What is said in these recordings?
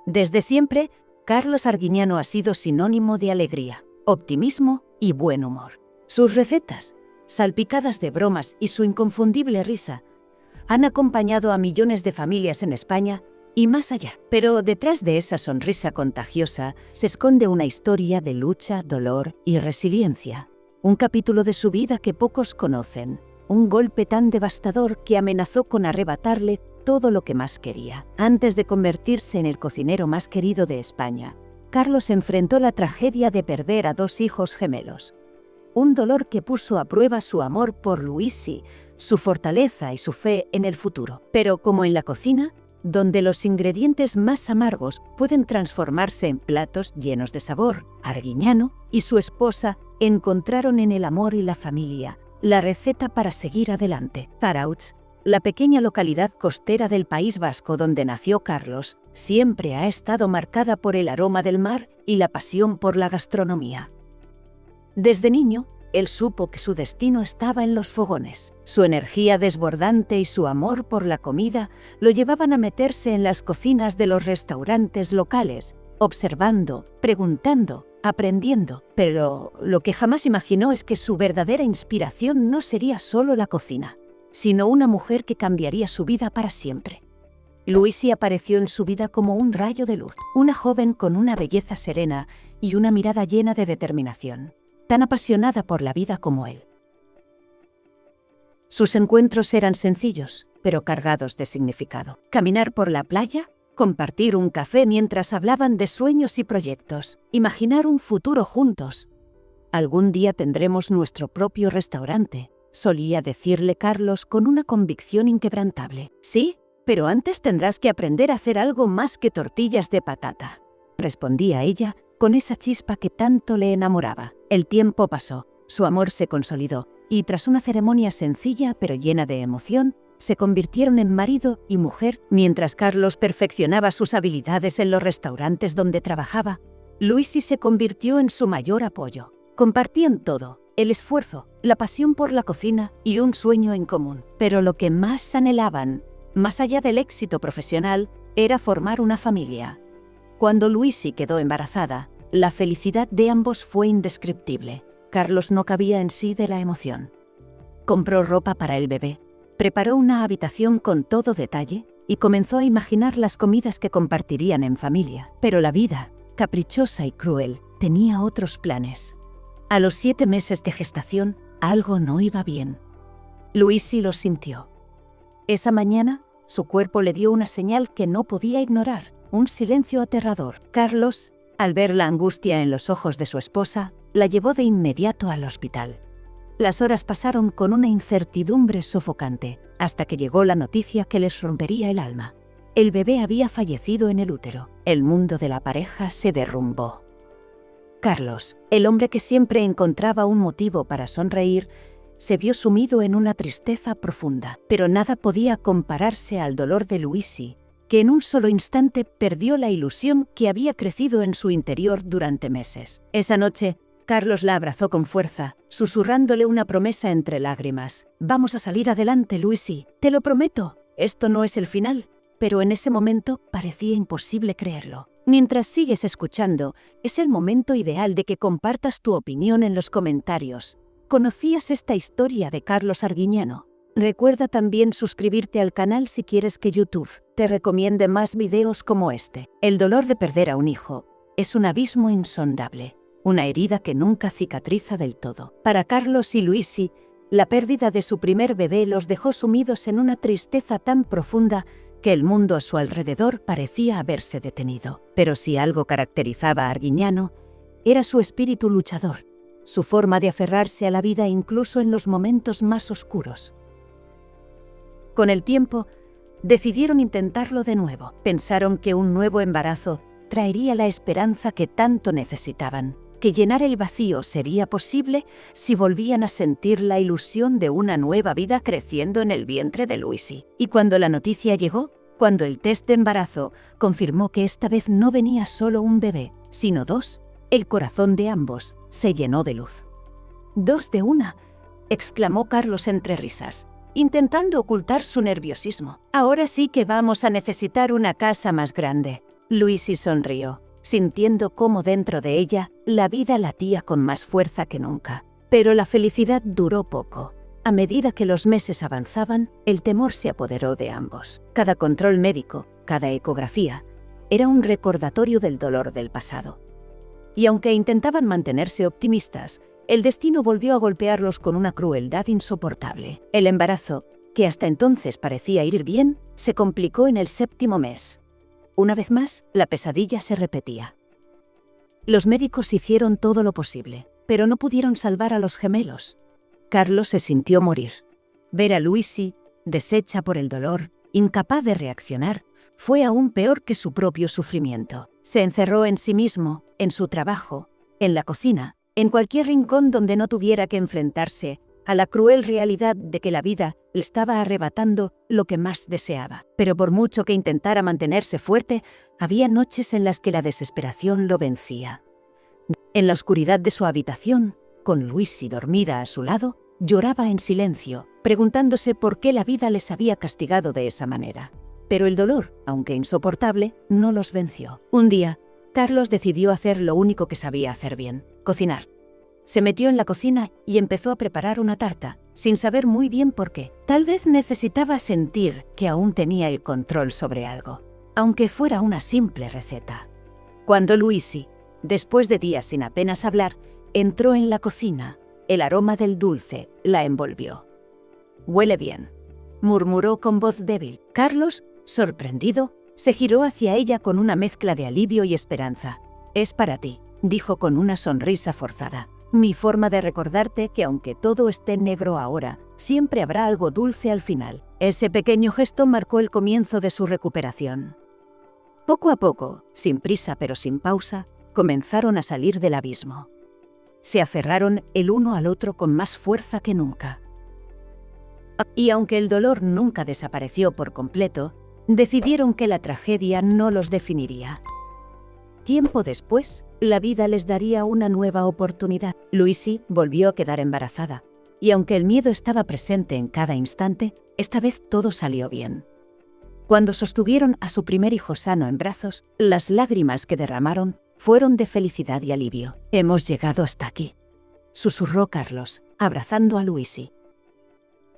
Desde siempre, Carlos Arguiñano ha sido sinónimo de alegría, optimismo y buen humor. Sus recetas, salpicadas de bromas y su inconfundible risa, han acompañado a millones de familias en España y más allá. Pero detrás de esa sonrisa contagiosa se esconde una historia de lucha, dolor y resiliencia. Un capítulo de su vida que pocos conocen. Un golpe tan devastador que amenazó con arrebatarle todo lo que más quería. Antes de convertirse en el cocinero más querido de España, Carlos enfrentó la tragedia de perder a 2 hijos gemelos. Un dolor que puso a prueba su amor por Luisi, su fortaleza y su fe en el futuro. Pero como en la cocina, donde los ingredientes más amargos pueden transformarse en platos llenos de sabor, Arguiñano y su esposa encontraron en el amor y la familia la receta para seguir adelante. Zarautz, la pequeña localidad costera del País Vasco donde nació Carlos, siempre ha estado marcada por el aroma del mar y la pasión por la gastronomía. Desde niño, él supo que su destino estaba en los fogones. Su energía desbordante y su amor por la comida lo llevaban a meterse en las cocinas de los restaurantes locales, observando, preguntando, aprendiendo. Pero lo que jamás imaginó es que su verdadera inspiración no sería solo la cocina, sino una mujer que cambiaría su vida para siempre. Luisi apareció en su vida como un rayo de luz, una joven con una belleza serena y una mirada llena de determinación, tan apasionada por la vida como él. Sus encuentros eran sencillos, pero cargados de significado. Caminar por la playa, compartir un café mientras hablaban de sueños y proyectos, imaginar un futuro juntos. Algún día tendremos nuestro propio restaurante, solía decirle Carlos con una convicción inquebrantable. Sí, pero antes tendrás que aprender a hacer algo más que tortillas de patata, respondía ella con esa chispa que tanto le enamoraba. El tiempo pasó, su amor se consolidó, y tras una ceremonia sencilla pero llena de emoción, se convirtieron en marido y mujer. Mientras Carlos perfeccionaba sus habilidades en los restaurantes donde trabajaba, Luisi se convirtió en su mayor apoyo. Compartían todo: el esfuerzo, la pasión por la cocina y un sueño en común. Pero lo que más anhelaban, más allá del éxito profesional, era formar una familia. Cuando Luisi quedó embarazada, la felicidad de ambos fue indescriptible. Carlos no cabía en sí de la emoción. Compró ropa para el bebé, preparó una habitación con todo detalle y comenzó a imaginar las comidas que compartirían en familia. Pero la vida, caprichosa y cruel, tenía otros planes. A los 7 meses de gestación, algo no iba bien. Luisi lo sintió. Esa mañana, su cuerpo le dio una señal que no podía ignorar, un silencio aterrador. Carlos, al ver la angustia en los ojos de su esposa, la llevó de inmediato al hospital. Las horas pasaron con una incertidumbre sofocante, hasta que llegó la noticia que les rompería el alma. El bebé había fallecido en el útero. El mundo de la pareja se derrumbó. Carlos, el hombre que siempre encontraba un motivo para sonreír, se vio sumido en una tristeza profunda. Pero nada podía compararse al dolor de Luisi, que en un solo instante perdió la ilusión que había crecido en su interior durante meses. Esa noche, Carlos la abrazó con fuerza, susurrándole una promesa entre lágrimas. «Vamos a salir adelante, Luisi, te lo prometo. Esto no es el final». Pero en ese momento parecía imposible creerlo. Mientras sigues escuchando, es el momento ideal de que compartas tu opinión en los comentarios. ¿Conocías esta historia de Carlos Arguiñano? Recuerda también suscribirte al canal si quieres que YouTube te recomiende más videos como este. El dolor de perder a un hijo es un abismo insondable, una herida que nunca cicatriza del todo. Para Carlos y Luisi, la pérdida de su primer bebé los dejó sumidos en una tristeza tan profunda que el mundo a su alrededor parecía haberse detenido. Pero si algo caracterizaba a Arguiñano, era su espíritu luchador, su forma de aferrarse a la vida incluso en los momentos más oscuros. Con el tiempo, decidieron intentarlo de nuevo. Pensaron que un nuevo embarazo traería la esperanza que tanto necesitaban, que llenar el vacío sería posible si volvían a sentir la ilusión de una nueva vida creciendo en el vientre de Luisi. Y cuando la noticia llegó, cuando el test de embarazo confirmó que esta vez no venía solo un bebé, sino 2, el corazón de ambos se llenó de luz. «¡2 de una!», exclamó Carlos entre risas, intentando ocultar su nerviosismo. «Ahora sí que vamos a necesitar una casa más grande». Luisi sonrió, sintiendo cómo dentro de ella la vida latía con más fuerza que nunca. Pero la felicidad duró poco. A medida que los meses avanzaban, el temor se apoderó de ambos. Cada control médico, cada ecografía, era un recordatorio del dolor del pasado. Y aunque intentaban mantenerse optimistas, el destino volvió a golpearlos con una crueldad insoportable. El embarazo, que hasta entonces parecía ir bien, se complicó en el 7º mes. Una vez más, la pesadilla se repetía. Los médicos hicieron todo lo posible, pero no pudieron salvar a los gemelos. Carlos se sintió morir. Ver a Luisi, deshecha por el dolor, incapaz de reaccionar, fue aún peor que su propio sufrimiento. Se encerró en sí mismo, en su trabajo, en la cocina, en cualquier rincón donde no tuviera que enfrentarse a la cruel realidad de que la vida le estaba arrebatando lo que más deseaba. Pero por mucho que intentara mantenerse fuerte, había noches en las que la desesperación lo vencía. En la oscuridad de su habitación, con Luisi dormida a su lado, lloraba en silencio, preguntándose por qué la vida les había castigado de esa manera. Pero el dolor, aunque insoportable, no los venció. Un día, Carlos decidió hacer lo único que sabía hacer bien: cocinar. Se metió en la cocina y empezó a preparar una tarta, sin saber muy bien por qué. Tal vez necesitaba sentir que aún tenía el control sobre algo, aunque fuera una simple receta. Cuando Luisi, después de días sin apenas hablar, entró en la cocina, el aroma del dulce la envolvió. «Huele bien», murmuró con voz débil. Carlos, sorprendido, se giró hacia ella con una mezcla de alivio y esperanza. «Es para ti», dijo con una sonrisa forzada. «Mi forma de recordarte que aunque todo esté negro ahora, siempre habrá algo dulce al final». Ese pequeño gesto marcó el comienzo de su recuperación. Poco a poco, sin prisa pero sin pausa, comenzaron a salir del abismo. Se aferraron el uno al otro con más fuerza que nunca. Y aunque el dolor nunca desapareció por completo, decidieron que la tragedia no los definiría. Tiempo después, la vida les daría una nueva oportunidad. Luisi volvió a quedar embarazada, y aunque el miedo estaba presente en cada instante, esta vez todo salió bien. Cuando sostuvieron a su primer hijo sano en brazos, las lágrimas que derramaron fueron de felicidad y alivio. «Hemos llegado hasta aquí», susurró Carlos, abrazando a Luisi.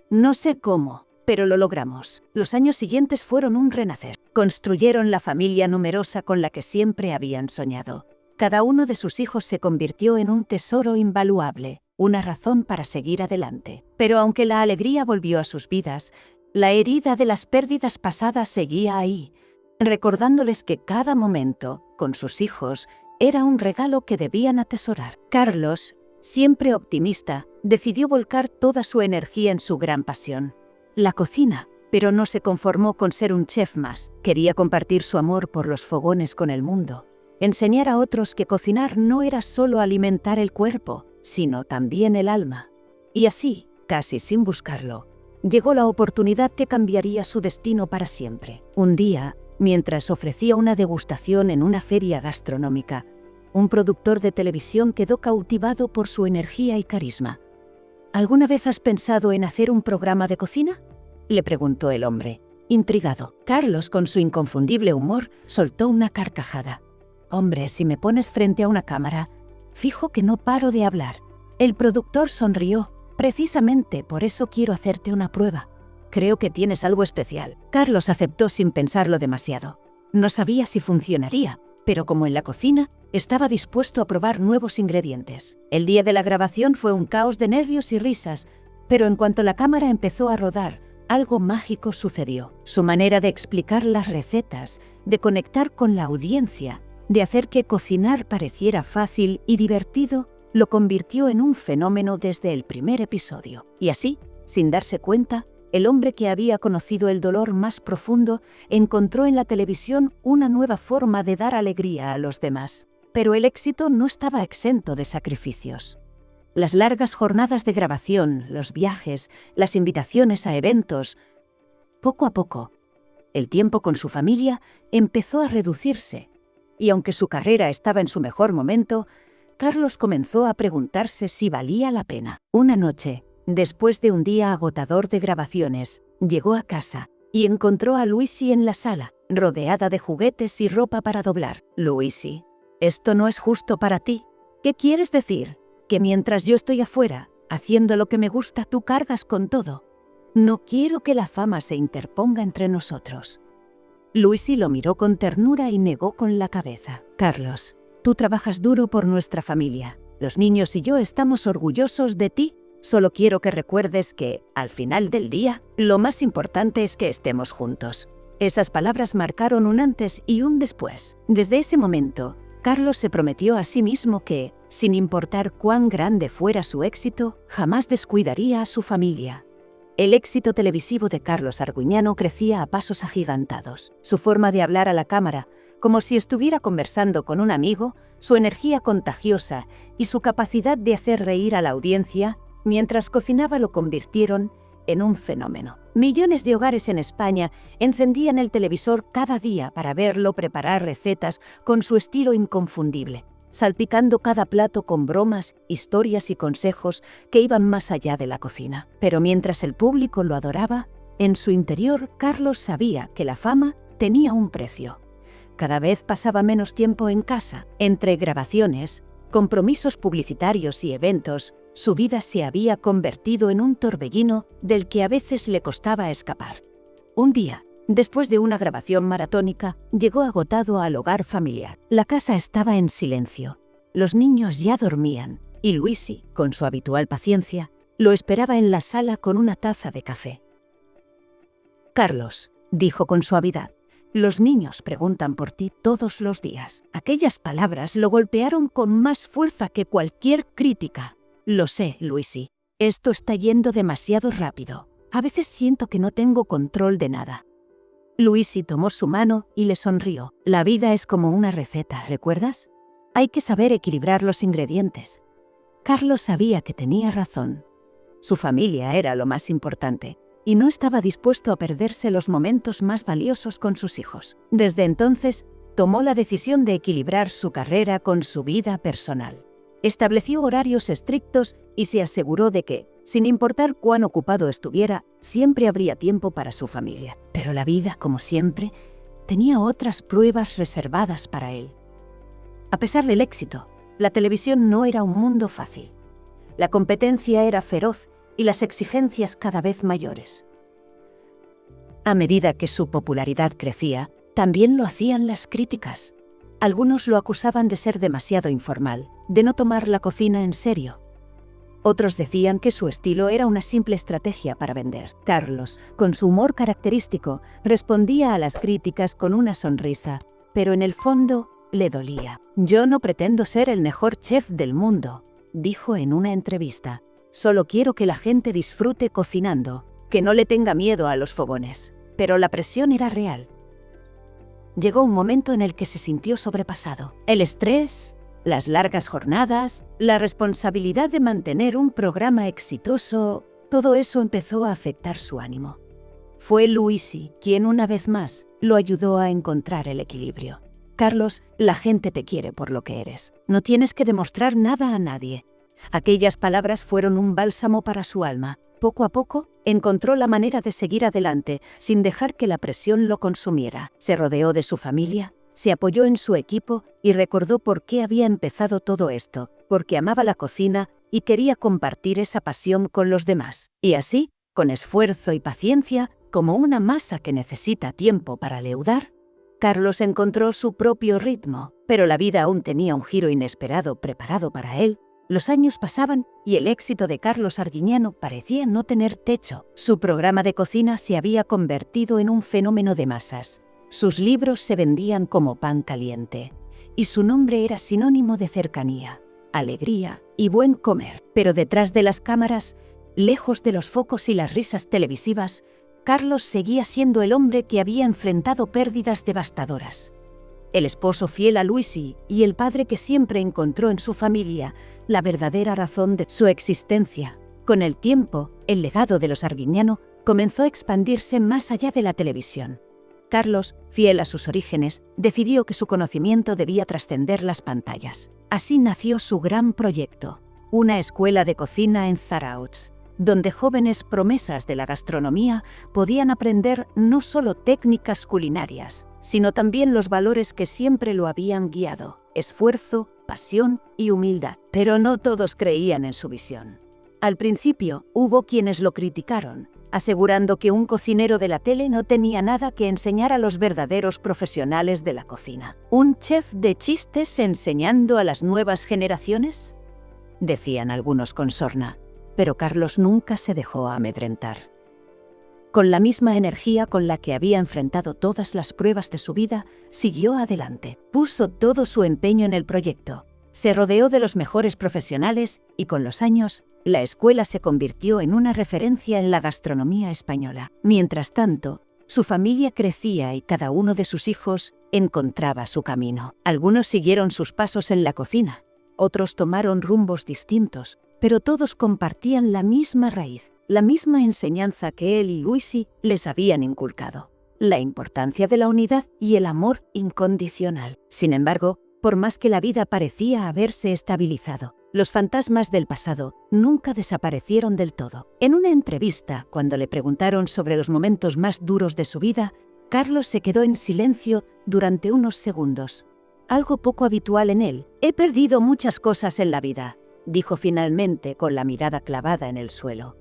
«No sé cómo, pero lo logramos». Los años siguientes fueron un renacer. Construyeron la familia numerosa con la que siempre habían soñado. Cada uno de sus hijos se convirtió en un tesoro invaluable, una razón para seguir adelante. Pero aunque la alegría volvió a sus vidas, la herida de las pérdidas pasadas seguía ahí, recordándoles que cada momento, con sus hijos, era un regalo que debían atesorar. Carlos, siempre optimista, decidió volcar toda su energía en su gran pasión: la cocina. Pero no se conformó con ser un chef más. Quería compartir su amor por los fogones con el mundo. Enseñar a otros que cocinar no era solo alimentar el cuerpo, sino también el alma. Y así, casi sin buscarlo, llegó la oportunidad que cambiaría su destino para siempre. Un día, mientras ofrecía una degustación en una feria gastronómica, un productor de televisión quedó cautivado por su energía y carisma. ¿Alguna vez has pensado en hacer un programa de cocina?, le preguntó el hombre, intrigado. Carlos, con su inconfundible humor, soltó una carcajada. «Hombre, si me pones frente a una cámara, fijo que no paro de hablar». El productor sonrió. «Precisamente por eso quiero hacerte una prueba. Creo que tienes algo especial». Carlos aceptó sin pensarlo demasiado. No sabía si funcionaría, pero como en la cocina, estaba dispuesto a probar nuevos ingredientes. El día de la grabación fue un caos de nervios y risas, pero en cuanto la cámara empezó a rodar, algo mágico sucedió. Su manera de explicar las recetas, de conectar con la audiencia, de hacer que cocinar pareciera fácil y divertido, lo convirtió en un fenómeno desde el primer episodio. Y así, sin darse cuenta, el hombre que había conocido el dolor más profundo encontró en la televisión una nueva forma de dar alegría a los demás. Pero el éxito no estaba exento de sacrificios. Las largas jornadas de grabación, los viajes, las invitaciones a eventos. Poco a poco, el tiempo con su familia empezó a reducirse, y aunque su carrera estaba en su mejor momento, Carlos comenzó a preguntarse si valía la pena. Una noche, después de un día agotador de grabaciones, llegó a casa y encontró a Luisi en la sala. rodeada de juguetes y ropa para doblar. Luisi, esto no es justo para ti. ¿Qué quieres decir? ¿Que mientras yo estoy afuera, haciendo lo que me gusta, tú cargas con todo? No quiero que la fama se interponga entre nosotros. Luisi lo miró con ternura y negó con la cabeza. Carlos, tú trabajas duro por nuestra familia. Los niños y yo estamos orgullosos de ti. Solo quiero que recuerdes que, al final del día, lo más importante es que estemos juntos. Esas palabras marcaron un antes y un después. Desde ese momento, Carlos se prometió a sí mismo que, sin importar cuán grande fuera su éxito, jamás descuidaría a su familia. El éxito televisivo de Carlos Arguiñano crecía a pasos agigantados. Su forma de hablar a la cámara, como si estuviera conversando con un amigo, su energía contagiosa y su capacidad de hacer reír a la audiencia mientras cocinaba lo convirtieron en un fenómeno. Millones de hogares en España encendían el televisor cada día para verlo preparar recetas con su estilo inconfundible, salpicando cada plato con bromas, historias y consejos que iban más allá de la cocina. Pero mientras el público lo adoraba, en su interior Carlos sabía que la fama tenía un precio. Cada vez pasaba menos tiempo en casa. Entre grabaciones, compromisos publicitarios y eventos, su vida se había convertido en un torbellino del que a veces le costaba escapar. Un día, después de una grabación maratónica, llegó agotado al hogar familiar. La casa estaba en silencio. Los niños ya dormían, y Luisi, con su habitual paciencia, lo esperaba en la sala con una taza de café. Carlos, dijo con suavidad, los niños preguntan por ti todos los días. Aquellas palabras lo golpearon con más fuerza que cualquier crítica. Lo sé, Luisi. Esto está yendo demasiado rápido. A veces siento que no tengo control de nada. Luisi tomó su mano y le sonrió. La vida es como una receta, ¿recuerdas? Hay que saber equilibrar los ingredientes. Carlos sabía que tenía razón. Su familia era lo más importante, y no estaba dispuesto a perderse los momentos más valiosos con sus hijos. Desde entonces, tomó la decisión de equilibrar su carrera con su vida personal. Estableció horarios estrictos y se aseguró de que, sin importar cuán ocupado estuviera, siempre habría tiempo para su familia. Pero la vida, como siempre, tenía otras pruebas reservadas para él. A pesar del éxito, la televisión no era un mundo fácil. La competencia era feroz y las exigencias cada vez mayores. A medida que su popularidad crecía, también lo hacían las críticas. Algunos lo acusaban de ser demasiado informal, de no tomar la cocina en serio. Otros decían que su estilo era una simple estrategia para vender. Carlos, con su humor característico, respondía a las críticas con una sonrisa, pero en el fondo le dolía. Yo no pretendo ser el mejor chef del mundo, dijo en una entrevista. Solo quiero que la gente disfrute cocinando, que no le tenga miedo a los fogones. Pero la presión era real. Llegó un momento en el que se sintió sobrepasado. El estrés, las largas jornadas, la responsabilidad de mantener un programa exitoso, todo eso empezó a afectar su ánimo. Fue Luisi quien una vez más lo ayudó a encontrar el equilibrio. Carlos, la gente te quiere por lo que eres. No tienes que demostrar nada a nadie. Aquellas palabras fueron un bálsamo para su alma. Poco a poco, encontró la manera de seguir adelante sin dejar que la presión lo consumiera. Se rodeó de su familia, se apoyó en su equipo y recordó por qué había empezado todo esto, porque amaba la cocina y quería compartir esa pasión con los demás. Y así, con esfuerzo y paciencia, como una masa que necesita tiempo para leudar, Carlos encontró su propio ritmo, pero la vida aún tenía un giro inesperado preparado para él. Los años pasaban y el éxito de Carlos Arguiñano parecía no tener techo. Su programa de cocina se había convertido en un fenómeno de masas. Sus libros se vendían como pan caliente, y su nombre era sinónimo de cercanía, alegría y buen comer. Pero detrás de las cámaras, lejos de los focos y las risas televisivas, Carlos seguía siendo el hombre que había enfrentado pérdidas devastadoras. El esposo fiel a Luisi y el padre que siempre encontró en su familia la verdadera razón de su existencia. Con el tiempo, el legado de los Arguiñano comenzó a expandirse más allá de la televisión. Carlos, fiel a sus orígenes, decidió que su conocimiento debía trascender las pantallas. Así nació su gran proyecto, una escuela de cocina en Zarautz, donde jóvenes promesas de la gastronomía podían aprender no solo técnicas culinarias, sino también los valores que siempre lo habían guiado: esfuerzo, pasión y humildad. Pero no todos creían en su visión. Al principio, hubo quienes lo criticaron, asegurando que un cocinero de la tele no tenía nada que enseñar a los verdaderos profesionales de la cocina. ¿Un chef de chistes enseñando a las nuevas generaciones?, decían algunos con sorna, pero Carlos nunca se dejó amedrentar. Con la misma energía con la que había enfrentado todas las pruebas de su vida, siguió adelante. Puso todo su empeño en el proyecto. Se rodeó de los mejores profesionales y con los años, la escuela se convirtió en una referencia en la gastronomía española. Mientras tanto, su familia crecía y cada uno de sus hijos encontraba su camino. Algunos siguieron sus pasos en la cocina, otros tomaron rumbos distintos, pero todos compartían la misma raíz, la misma enseñanza que él y Luisi les habían inculcado: la importancia de la unidad y el amor incondicional. Sin embargo, por más que la vida parecía haberse estabilizado, los fantasmas del pasado nunca desaparecieron del todo. En una entrevista, cuando le preguntaron sobre los momentos más duros de su vida, Carlos se quedó en silencio durante unos segundos. Algo poco habitual en él. «He perdido muchas cosas en la vida», dijo finalmente con la mirada clavada en el suelo.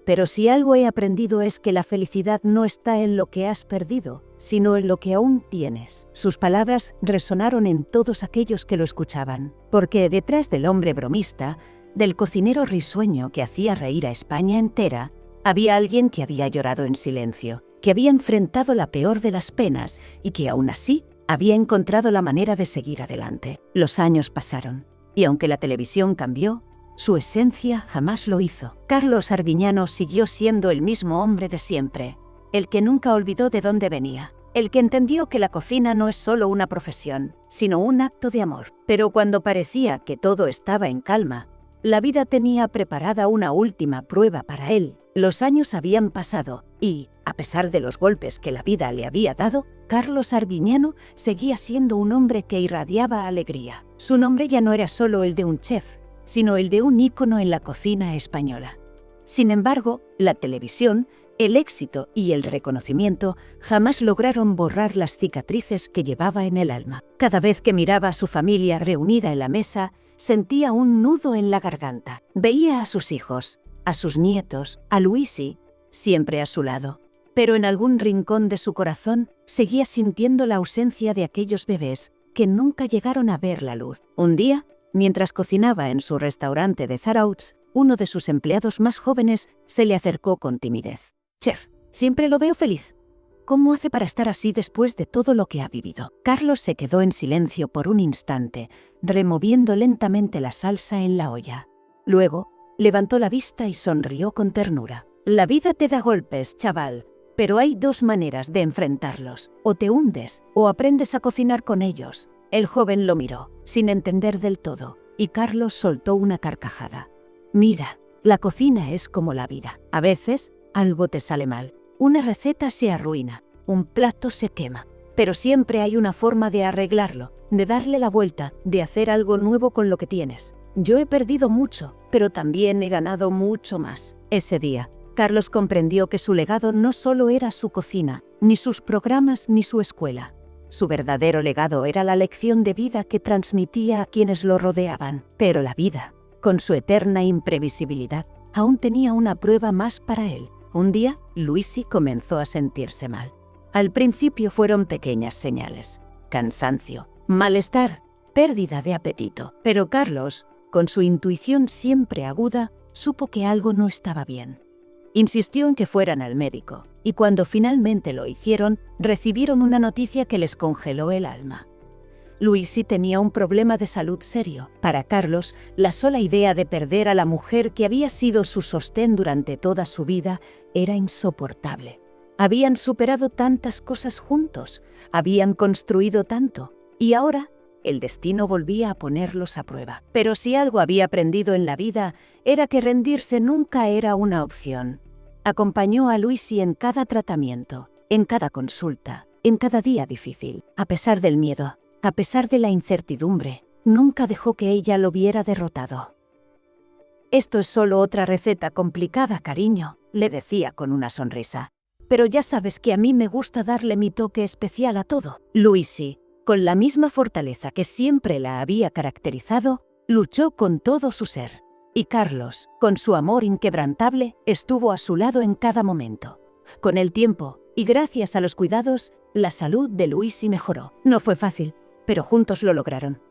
«Pero si algo he aprendido es que la felicidad no está en lo que has perdido, sino en lo que aún tienes». Sus palabras resonaron en todos aquellos que lo escuchaban, porque detrás del hombre bromista, del cocinero risueño que hacía reír a España entera, había alguien que había llorado en silencio, que había enfrentado la peor de las penas y que aún así había encontrado la manera de seguir adelante. Los años pasaron, y aunque la televisión cambió, su esencia jamás lo hizo. Carlos Arguiñano siguió siendo el mismo hombre de siempre, el que nunca olvidó de dónde venía, el que entendió que la cocina no es solo una profesión, sino un acto de amor. Pero cuando parecía que todo estaba en calma, la vida tenía preparada una última prueba para él. Los años habían pasado y, a pesar de los golpes que la vida le había dado, Carlos Arguiñano seguía siendo un hombre que irradiaba alegría. Su nombre ya no era solo el de un chef, sino el de un ícono en la cocina española. Sin embargo, la televisión, el éxito y el reconocimiento jamás lograron borrar las cicatrices que llevaba en el alma. Cada vez que miraba a su familia reunida en la mesa, sentía un nudo en la garganta. Veía a sus hijos, a sus nietos, a Luisi, siempre a su lado. Pero en algún rincón de su corazón seguía sintiendo la ausencia de aquellos bebés que nunca llegaron a ver la luz. Un día, mientras cocinaba en su restaurante de Zarautz, uno de sus empleados más jóvenes se le acercó con timidez. «Chef, siempre lo veo feliz. ¿Cómo hace para estar así después de todo lo que ha vivido?» Carlos se quedó en silencio por un instante, removiendo lentamente la salsa en la olla. Luego, levantó la vista y sonrió con ternura. «La vida te da golpes, chaval, pero hay dos maneras de enfrentarlos. O te hundes, o aprendes a cocinar con ellos». El joven lo miró, sin entender del todo, y Carlos soltó una carcajada. «Mira, la cocina es como la vida. A veces, algo te sale mal. Una receta se arruina, un plato se quema. Pero siempre hay una forma de arreglarlo, de darle la vuelta, de hacer algo nuevo con lo que tienes. Yo he perdido mucho, pero también he ganado mucho más». Ese día, Carlos comprendió que su legado no solo era su cocina, ni sus programas, ni su escuela. Su verdadero legado era la lección de vida que transmitía a quienes lo rodeaban. Pero la vida, con su eterna imprevisibilidad, aún tenía una prueba más para él. Un día, Luisi comenzó a sentirse mal. Al principio fueron pequeñas señales: cansancio, malestar, pérdida de apetito. Pero Carlos, con su intuición siempre aguda, supo que algo no estaba bien. Insistió en que fueran al médico, y cuando finalmente lo hicieron, recibieron una noticia que les congeló el alma. Luisi tenía un problema de salud serio. Para Carlos, la sola idea de perder a la mujer que había sido su sostén durante toda su vida era insoportable. Habían superado tantas cosas juntos, habían construido tanto, y ahora el destino volvía a ponerlos a prueba. Pero si algo había aprendido en la vida, era que rendirse nunca era una opción. Acompañó a Luisi en cada tratamiento, en cada consulta, en cada día difícil. A pesar del miedo, a pesar de la incertidumbre, nunca dejó que ella lo viera derrotado. «Esto es solo otra receta complicada, cariño», le decía con una sonrisa. pero ya sabes que a mí me gusta darle mi toque especial a todo. Luisi, con la misma fortaleza que siempre la había caracterizado, luchó con todo su ser. Y Carlos, con su amor inquebrantable, estuvo a su lado en cada momento. Con el tiempo, y gracias a los cuidados, la salud de Luisi mejoró. No fue fácil, pero juntos lo lograron.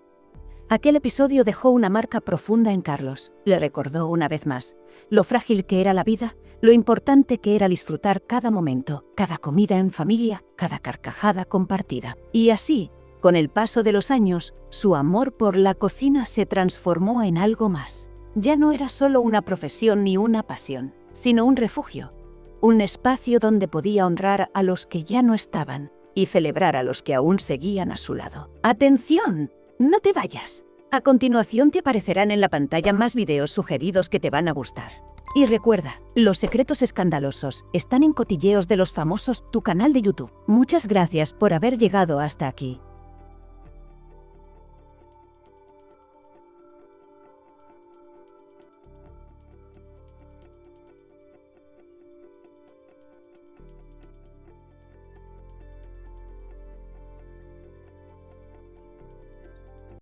Aquel episodio dejó una marca profunda en Carlos. Le recordó una vez más lo frágil que era la vida, lo importante que era disfrutar cada momento, cada comida en familia, cada carcajada compartida. Y así, con el paso de los años, su amor por la cocina se transformó en algo más. Ya no era solo una profesión ni una pasión, sino un refugio, un espacio donde podía honrar a los que ya no estaban y celebrar a los que aún seguían a su lado. ¡Atención! ¡No te vayas! A continuación te aparecerán en la pantalla más videos sugeridos que te van a gustar. Y recuerda, los secretos escandalosos están en Cotilleos de los Famosos, tu canal de YouTube. Muchas gracias por haber llegado hasta aquí.